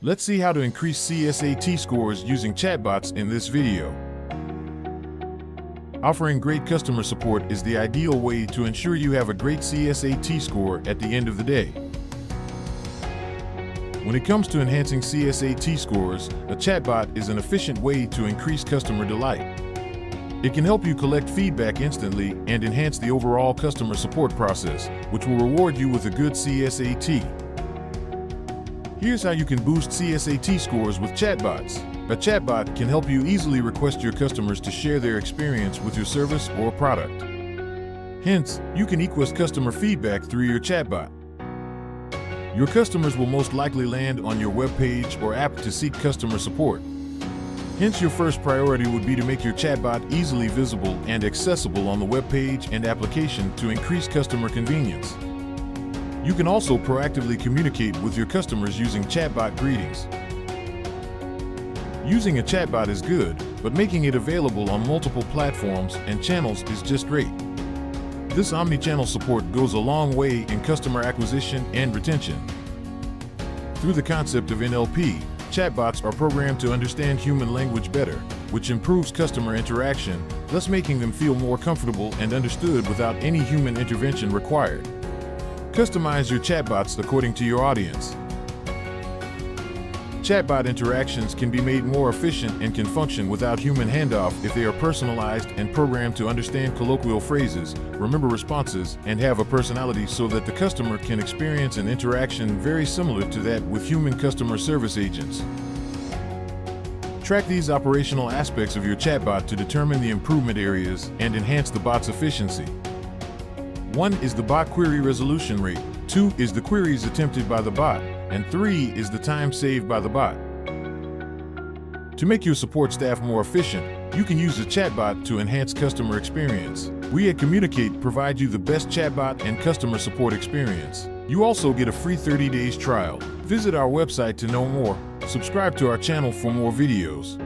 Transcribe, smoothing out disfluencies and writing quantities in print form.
Let's see how to increase CSAT scores using chatbots in this video. Offering great customer support is the ideal way to ensure you have a great CSAT score at the end of the day. When it comes to enhancing CSAT scores, a chatbot is an efficient way to increase customer delight. It can help you collect feedback instantly and enhance the overall customer support process, which will reward you with a good CSAT. Here's how you can boost CSAT scores with chatbots. A chatbot can help you easily request your customers to share their experience with your service or product. Hence, you can request customer feedback through your chatbot. Your customers will most likely land on your web page or app to seek customer support. Hence, your first priority would be to make your chatbot easily visible and accessible on the web page and application to increase customer convenience. You can also proactively communicate with your customers using chatbot greetings. Using a chatbot is good, but making it available on multiple platforms and channels is just great. This omni-channel support goes a long way in customer acquisition and retention. Through the concept of NLP, chatbots are programmed to understand human language better, which improves customer interaction, thus making them feel more comfortable and understood without any human intervention required. Customize your chatbots according to your audience. Chatbot interactions can be made more efficient and can function without human handoff if they are personalized and programmed to understand colloquial phrases, remember responses, and have a personality so that the customer can experience an interaction very similar to that with human customer service agents. Track these operational aspects of your chatbot to determine the improvement areas and enhance the bot's efficiency. 1 is the bot query resolution rate, 2 is the queries attempted by the bot, and 3 is the time saved by the bot. To make your support staff more efficient, you can use a chatbot to enhance customer experience. We at Kommunicate provide you the best chatbot and customer support experience. You also get a free 30 days trial. Visit our website to know more. Subscribe to our channel for more videos.